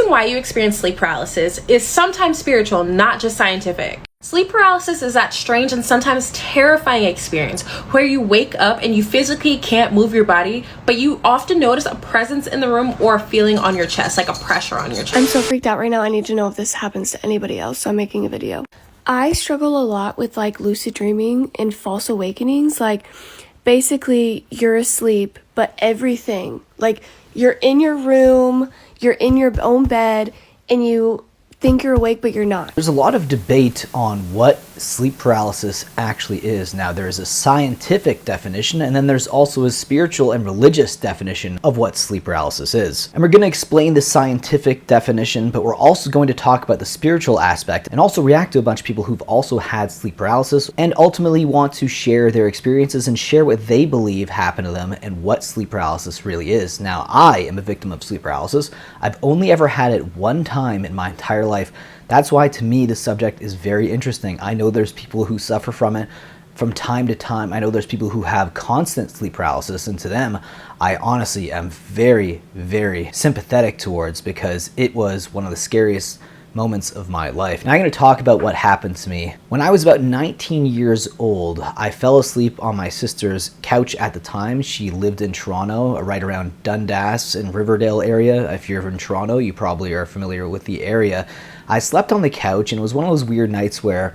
reason why you experience sleep paralysis is sometimes spiritual, not just scientific. Sleep paralysis is that strange and sometimes terrifying experience where you wake up and you physically can't move your body, but you often notice a presence in the room or a feeling on your chest, like a pressure on your chest. I'm so freaked out right now. I need to know if this happens to anybody else, so I'm making a video. I struggle a lot with like lucid dreaming and false awakenings. Like basically you're asleep, but everything, like you're in your room, you're in your own bed, and you think you're awake, but you're not. There's a lot of debate on what sleep paralysis actually is. Now, there's a scientific definition, and then there's also a spiritual and religious definition of what sleep paralysis is. And we're going to explain the scientific definition, but we're also going to talk about the spiritual aspect and also react to a bunch of people who've also had sleep paralysis and ultimately want to share their experiences and share what they believe happened to them and what sleep paralysis really is. Now, I am a victim of sleep paralysis. I've only ever had it one time in my entire life. That's why to me the subject is very interesting. I know there's people who suffer from it from time to time. I know there's people who have constant sleep paralysis, and to them I honestly am very, very sympathetic towards, because it was one of the scariest moments of my life. Now I'm going to talk about what happened to me. When I was about 19 years old, I fell asleep on my sister's couch at the time. She lived in Toronto, right around Dundas and Riverdale area. If you're in Toronto, you probably are familiar with the area. I slept on the couch, and it was one of those weird nights where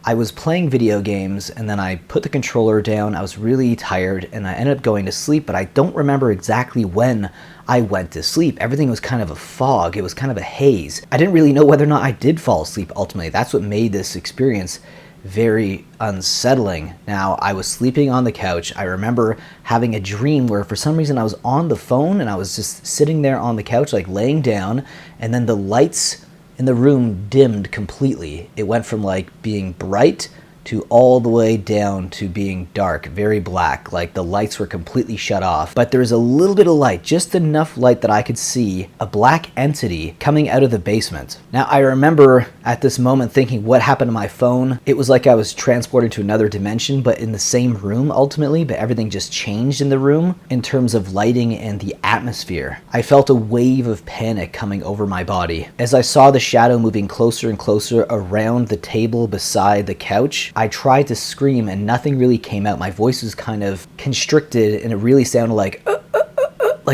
I was playing video games and then I put the controller down. I was really tired and I ended up going to sleep, but I don't remember exactly when I went to sleep. Everything was kind of a fog. It was kind of a haze. I didn't really know whether or not I did fall asleep ultimately. That's what made this experience very unsettling. Now, I was sleeping on the couch. I remember having a dream where for some reason I was on the phone and I was just sitting there on the couch, like laying down, and then the lights in the room dimmed completely. It went from like being bright to all the way down to being dark, very black, like the lights were completely shut off. But there was a little bit of light, just enough light that I could see a black entity coming out of the basement. Now, I remember at this moment thinking, what happened to my phone? It was like I was transported to another dimension, but in the same room ultimately, but everything just changed in the room in terms of lighting and the atmosphere. I felt a wave of panic coming over my body. As I saw the shadow moving closer and closer around the table beside the couch, I tried to scream and nothing really came out. My voice was kind of constricted and it really sounded like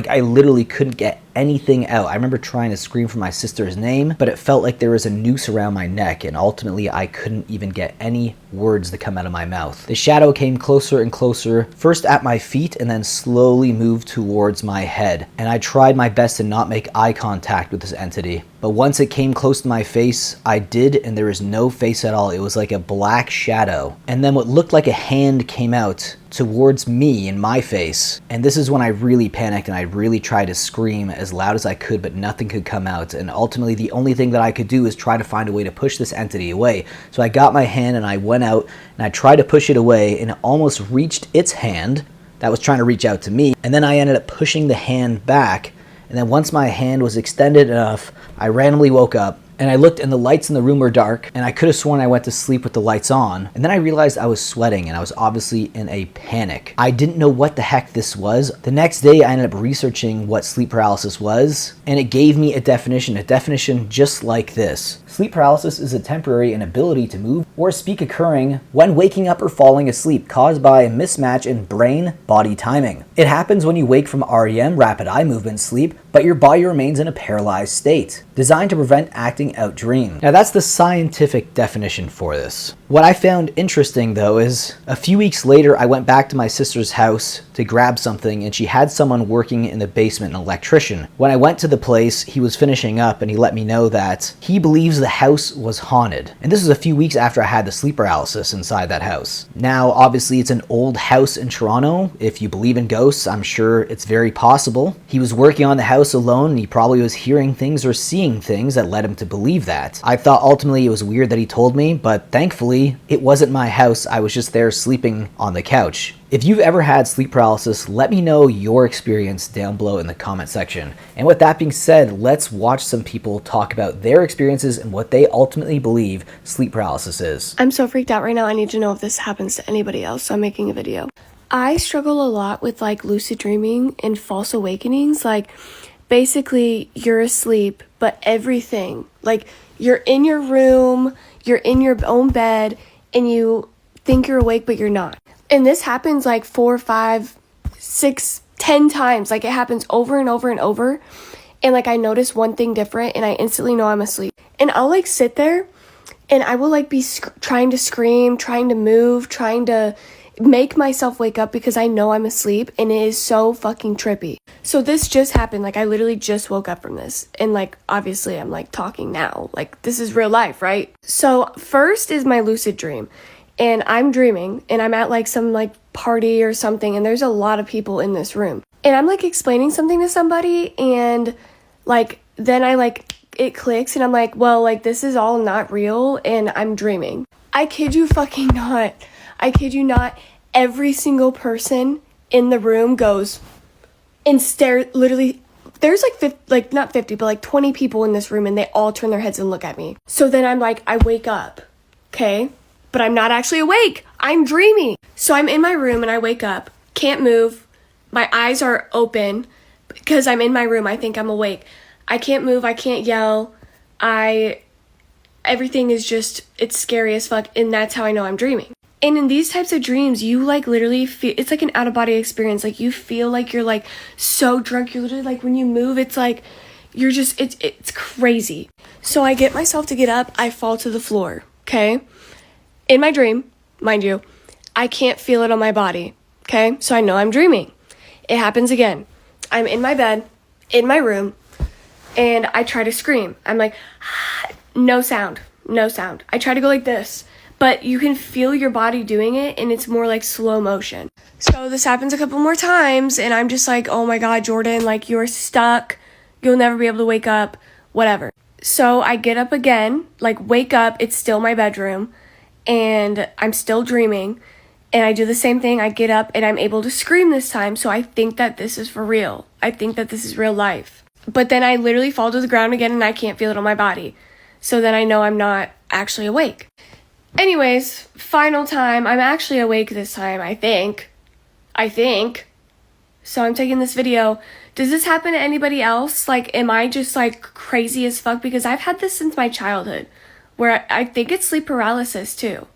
I literally couldn't get anything out. I remember trying to scream for my sister's name, but it felt like there was a noose around my neck, and ultimately I couldn't even get any words to come out of my mouth. The shadow came closer and closer, first at my feet and then slowly moved towards my head, and I tried my best to not make eye contact with this entity. But once it came close to my face, I did, and there was no face at all. It was like a black shadow. And then what looked like a hand came out towards me in my face. And this is when I really panicked and I really tried to scream as loud as I could, but nothing could come out. And ultimately the only thing that I could do is try to find a way to push this entity away. So I got my hand and I went out and I tried to push it away, and it almost reached its hand that was trying to reach out to me. And then I ended up pushing the hand back. And then once my hand was extended enough, I randomly woke up and I looked and the lights in the room were dark, and I could have sworn I went to sleep with the lights on. And then I realized I was sweating and I was obviously in a panic. I didn't know what the heck this was. The next day I ended up researching what sleep paralysis was, and it gave me a definition just like this. Sleep paralysis is a temporary inability to move or speak occurring when waking up or falling asleep, caused by a mismatch in brain-body timing. It happens when you wake from REM, rapid eye movement sleep, but your body remains in a paralyzed state, designed to prevent acting out dream. Now that's the scientific definition for this. What I found interesting though is a few weeks later I went back to my sister's house to grab something, and she had someone working in the basement, an electrician. When I went to the place, he was finishing up and he let me know that he believes the house was haunted. And this was a few weeks after I had the sleep paralysis inside that house. Now obviously it's an old house in Toronto. If you believe in ghosts, I'm sure it's very possible. He was working on the house alone and he probably was hearing things or seeing things that led him to believe that. I thought ultimately it was weird that he told me, but thankfully it wasn't my house. I was just there sleeping on the couch. If you've ever had sleep paralysis, let me know your experience down below in the comment section. And with that being said, let's watch some people talk about their experiences and what they ultimately believe sleep paralysis is. I'm so freaked out right now. I need to know if this happens to anybody else, so I'm making a video. I struggle a lot with like lucid dreaming and false awakenings. Like basically you're asleep, but everything, like you're in your room, you're in your own bed, and you think you're awake, but you're not. And this happens like 4, 5, 6, 10 times. Like it happens over and over and over. And like I notice one thing different and I instantly know I'm asleep. And I'll like sit there and I will like be trying to scream, trying to move, trying to make myself wake up because I know I'm asleep, and it is so fucking trippy. So this just happened. Like I literally just woke up from this, and like obviously I'm like talking now, like this is real life, right? So first is my lucid dream, and I'm dreaming and I'm at like some like party or something, and there's a lot of people in this room, and I'm like explaining something to somebody, and like then I like it clicks and I'm like, well, like this is all not real and I'm dreaming. I kid you fucking not. I kid you not, every single person in the room goes and stare, literally, there's like not 50, but like 20 people in this room, and they all turn their heads and look at me. So then I'm like, I wake up, okay? But I'm not actually awake. I'm dreaming. So I'm in my room and I wake up, can't move. My eyes are open because I'm in my room. I think I'm awake. I can't move. I can't yell. Everything is just, it's scary as fuck. And that's how I know I'm dreaming. And in these types of dreams, you like literally feel, it's like an out of body experience. Like you feel like you're like so drunk. You're literally like, when you move, it's like, you're just, it's crazy. So I get myself to get up. I fall to the floor. Okay. In my dream, mind you, I can't feel it on my body. Okay. So I know I'm dreaming. It happens again. I'm in my bed, in my room, and I try to scream. I'm like, no sound. I try to go like this. But you can feel your body doing it, and it's more like slow motion. So this happens a couple more times, and I'm just like, oh my God, Jordan, like you're stuck. You'll never be able to wake up, whatever. So I get up again, like wake up. It's still my bedroom, and I'm still dreaming. And I do the same thing. I get up, and I'm able to scream this time. So I think that this is for real. I think that this is real life. But then I literally fall to the ground again, and I can't feel it on my body. So then I know I'm not actually awake. Anyways, final time. I'm actually awake this time, I think. So I'm taking this video. Does this happen to anybody else? Like, am I just like crazy as fuck? Because I've had this since my childhood, where I think it's sleep paralysis too.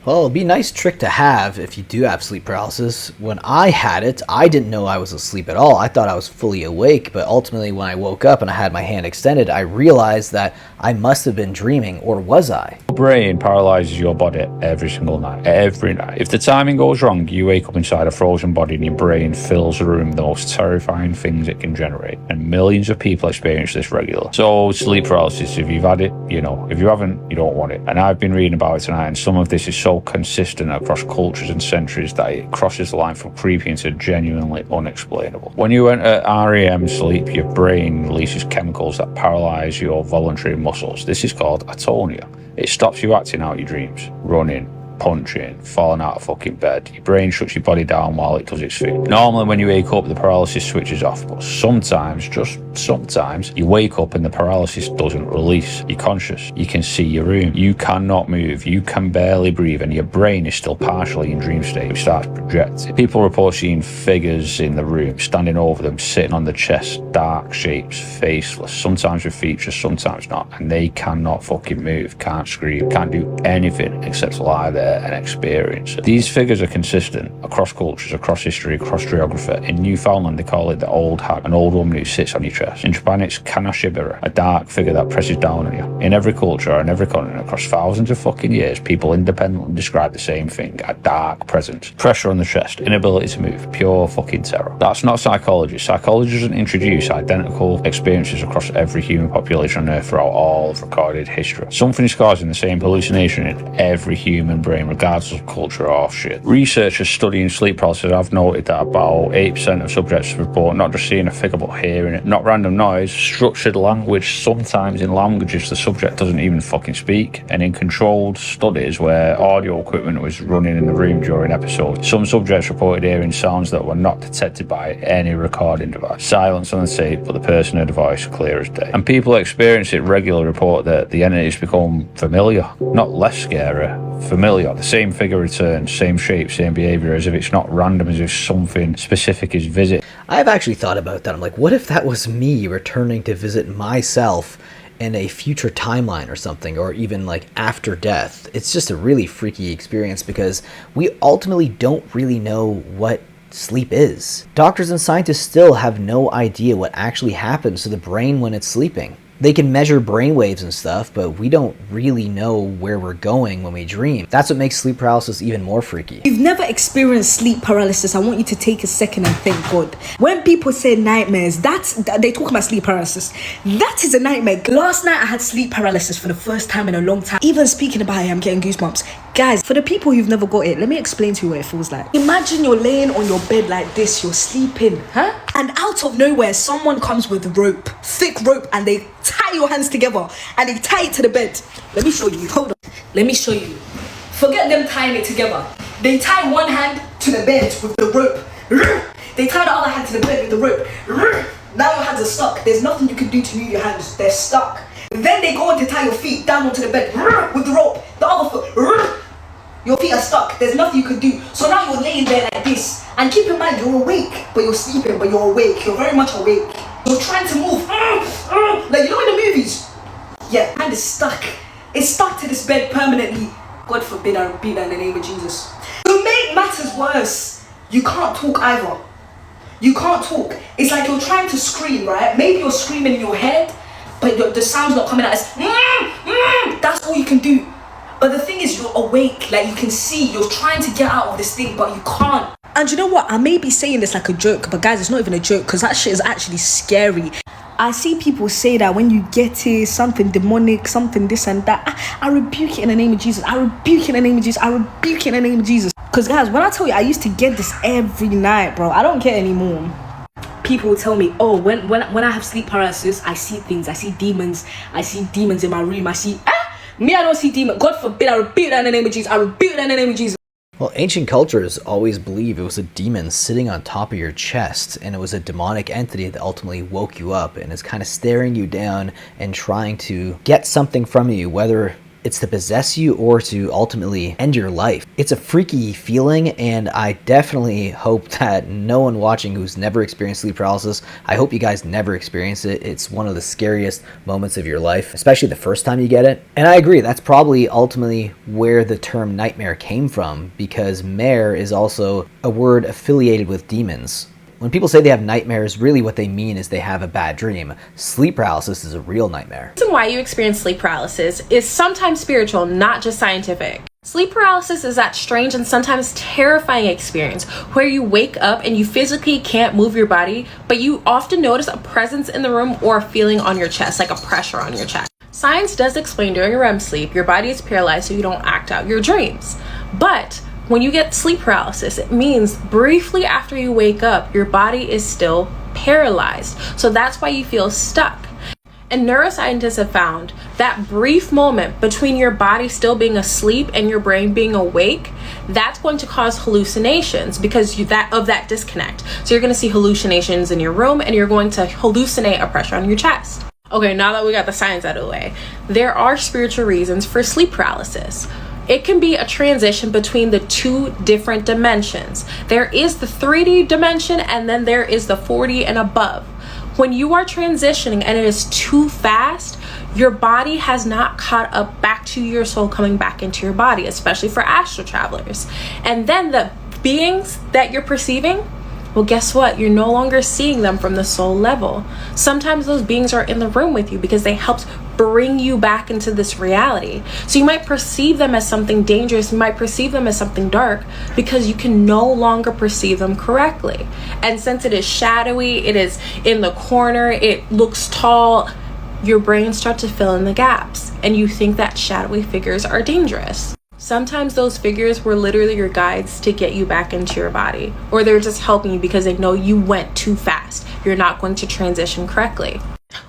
Well, it'd be a nice trick to have if you do have sleep paralysis. When I had it, I didn't know I was asleep at all. I thought I was fully awake, but ultimately when I woke up and I had my hand extended, I realized that I must have been dreaming, or was I? Your brain paralyzes your body every single night. Every night. If the timing goes wrong, you wake up inside a frozen body and your brain fills the room with the most terrifying things it can generate. And millions of people experience this regularly. So sleep paralysis, if you've had it, you know. If you haven't, you don't want it. And I've been reading about it tonight, and some of this is so consistent across cultures and centuries that it crosses the line from creepy into genuinely unexplainable. When you enter REM sleep, your brain releases chemicals that paralyze your voluntary muscles. This is called atonia. It stops you acting out your dreams, running, punching, falling out of fucking bed. Your brain shuts your body down while it does its thing. Normally when you wake up, the paralysis switches off, but sometimes, just sometimes, you wake up and the paralysis doesn't release. You're conscious. You can see your room. You cannot move. You can barely breathe, and your brain is still partially in dream state. It starts projecting. People report seeing figures in the room, standing over them, sitting on the chest, dark shapes, faceless, sometimes with features, sometimes not, and they cannot fucking move, can't scream, can't do anything except lie there and experience. These figures are consistent across cultures, across history, across geography. In Newfoundland, they call it the old hag, an old woman who sits on your chest. In Japan, it's kanashibara, a dark figure that presses down on you. In every culture and every continent across thousands of fucking years, people independently describe the same thing: a dark presence, pressure on the chest, inability to move, pure fucking terror. That's not psychology. Psychology doesn't introduce identical experiences across every human population on Earth throughout all of recorded history. Something is causing the same hallucination in every human brain, regardless of culture or shit. Researchers studying sleep paralysis have noted that about 8% of subjects report not just seeing a figure but hearing it. Not random noise, structured language, sometimes in languages the subject doesn't even fucking speak. And in controlled studies where audio equipment was running in the room during episodes, some subjects reported hearing sounds that were not detected by any recording device. Silence on the tape, but the person heard a voice clear as day. And people who experience it regularly report that the entities become familiar, not less scary. familiar. The same figure returns, same shape, same behavior, as if it's not random, as if something specific is visited. I've actually thought about that. I'm like, what if that was me returning to visit myself in a future timeline or something, or even like after death? It's just a really freaky experience because we ultimately don't really know what sleep is. Doctors and scientists still have no idea what actually happens to the brain when it's sleeping. They can measure brain waves and stuff, but we don't really know where we're going when we dream. That's what makes sleep paralysis even more freaky. If you've never experienced sleep paralysis, I want you to take a second and thank God. When people say nightmares, they talk about sleep paralysis. That is a nightmare. Last night I had sleep paralysis for the first time in a long time. Even speaking about it, I'm getting goosebumps. Guys, for the people who've never got it, let me explain to you what it feels like. Imagine you're laying on your bed like this, you're sleeping, huh? And out of nowhere, someone comes with rope, thick rope, and they tie your hands together and they tie it to the bed. Let me show you, hold on. Let me show you. Forget them tying it together. They tie one hand to the bed with the rope. They tie the other hand to the bed with the rope. Now your hands are stuck. There's nothing you can do to move your hands. They're stuck. Then they go on to tie your feet down onto the bed with the rope. The other foot. Your feet are stuck. There's nothing you can do. So now you're laying there like this. And keep in mind, you're awake, but you're sleeping, but you're awake. You're very much awake. You're trying to move. Like, you know in the movies? Yeah, hand is stuck. It's stuck to this bed permanently. God forbid I repeat that in the name of Jesus. To make matters worse, you can't talk either. You can't talk. It's like you're trying to scream, right? Maybe you're screaming in your head, but the sound's not coming out. It's that's all you can do. But the thing is, you're awake, like you can see, you're trying to get out of this thing, but you can't. And you know what? I may be saying this like a joke, but guys, it's not even a joke, because that shit is actually scary. I see people say that when you get it, something demonic, something this and that. I rebuke it in the name of Jesus. I rebuke it in the name of Jesus. I rebuke it in the name of Jesus. Because guys, when I tell you, I used to get this every night, bro. I don't get anymore. People will tell me, oh, when I have sleep paralysis, I see things. I see demons. I see demons in my room. I see... Me, I don't see demons. God forbid, I rebuke that in the name of Jesus. I rebuke that in the name of Jesus. Well, ancient cultures always believed it was a demon sitting on top of your chest, and it was a demonic entity that ultimately woke you up and is kind of staring you down and trying to get something from you, whether it's to possess you or to ultimately end your life. It's a freaky feeling, and I definitely hope that no one watching who's never experienced sleep paralysis, I hope you guys never experience it. It's one of the scariest moments of your life, especially the first time you get it. And I agree, that's probably ultimately where the term nightmare came from, because mare is also a word affiliated with demons. When people say they have nightmares, really what they mean is they have a bad dream. Sleep paralysis is a real nightmare. The reason why you experience sleep paralysis is sometimes spiritual, not just scientific. Sleep paralysis is that strange and sometimes terrifying experience where you wake up and you physically can't move your body, but you often notice a presence in the room or a feeling on your chest, like a pressure on your chest. Science does explain during REM sleep, your body is paralyzed so you don't act out your dreams. But when you get sleep paralysis, it means briefly after you wake up, your body is still paralyzed. So that's why you feel stuck. And neuroscientists have found that brief moment between your body still being asleep and your brain being awake, that's going to cause hallucinations because of that disconnect. So you're going to see hallucinations in your room and you're going to hallucinate a pressure on your chest. Okay, now that we got the science out of the way, there are spiritual reasons for sleep paralysis. It can be a transition between the two different dimensions. There is the 3D dimension and then there is the 4D and above. When you are transitioning and it is too fast, your body has not caught up back to your soul coming back into your body, especially for astral travelers. And then the beings that you're perceiving, well, guess what? You're no longer seeing them from the soul level. Sometimes those beings are in the room with you because they helped bring you back into this reality. So you might perceive them as something dangerous, you might perceive them as something dark because you can no longer perceive them correctly. And since it is shadowy, it is in the corner, it looks tall, your brain starts to fill in the gaps and you think that shadowy figures are dangerous. Sometimes those figures were literally your guides to get you back into your body, or they're just helping you because they know you went too fast. You're not going to transition correctly.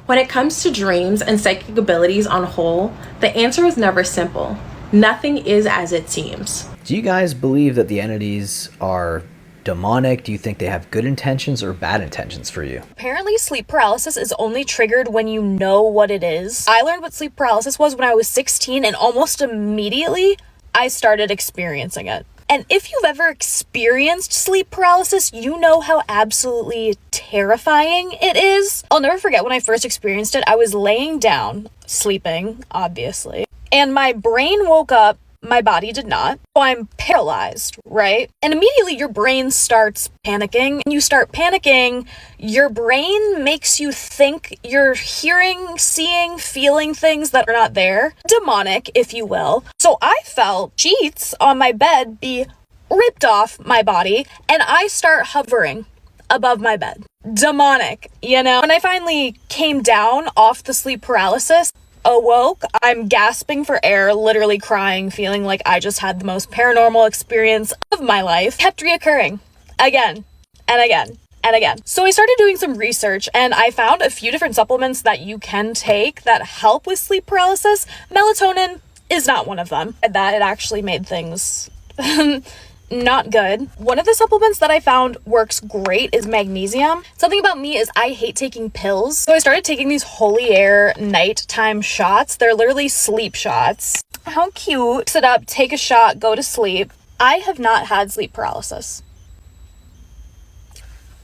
When it comes to dreams and psychic abilities on whole, the answer is never simple. Nothing is as it seems. Do you guys believe that the entities are demonic? Do you think they have good intentions or bad intentions for you? Apparently, sleep paralysis is only triggered when you know what it is. I learned what sleep paralysis was when I was 16, and almost immediately, I started experiencing it. And if you've ever experienced sleep paralysis, you know how absolutely terrifying it is. I'll never forget when I first experienced it. I was laying down, sleeping, obviously, and my brain woke up. My body did not. So I'm paralyzed, right? And immediately your brain starts panicking. And you start panicking, your brain makes you think you're hearing, seeing, feeling things that are not there. Demonic, if you will. So I felt sheets on my bed be ripped off my body, and I start hovering above my bed. Demonic, you know? When I finally came down off the sleep paralysis, awoke, I'm gasping for air, literally crying, feeling like I just had the most paranormal experience of my life. Kept reoccurring again and again and again. So I started doing some research, and I found a few different supplements that you can take that help with sleep paralysis. Melatonin is not one of them. That it actually made things not good. One of the supplements that I found works great is magnesium. Something about me is I hate taking pills. So I started taking these holy air nighttime shots. They're literally sleep shots. How cute. Sit up, take a shot, go to sleep. I have not had sleep paralysis.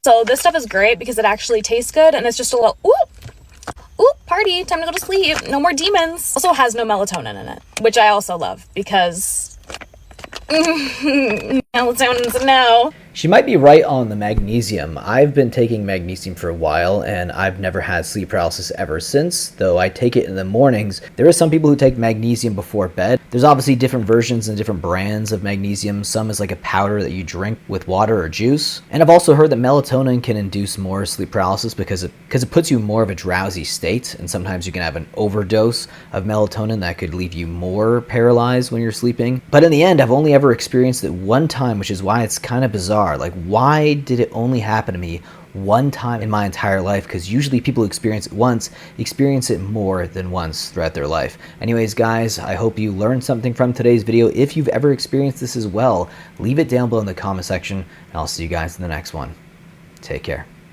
So this stuff is great because it actually tastes good, and it's just a little, ooh, party, time to go to sleep. No more demons. Also has no melatonin in it, which I also love because melatonin's a no. She might be right on the magnesium. I've been taking magnesium for a while, and I've never had sleep paralysis ever since, though I take it in the mornings. There are some people who take magnesium before bed. There's obviously different versions and different brands of magnesium. Some is like a powder that you drink with water or juice. And I've also heard that melatonin can induce more sleep paralysis because it puts you in more of a drowsy state, and sometimes you can have an overdose of melatonin that could leave you more paralyzed when you're sleeping. But in the end, I've only ever experienced it one time, which is why it's kind of bizarre. Like, why did it only happen to me one time in my entire life? Because usually people who experience it once experience it more than once throughout their life. Anyways, guys, I hope you learned something from today's video. If you've ever experienced this as well, leave it down below in the comment section, and I'll see you guys in the next one. Take care.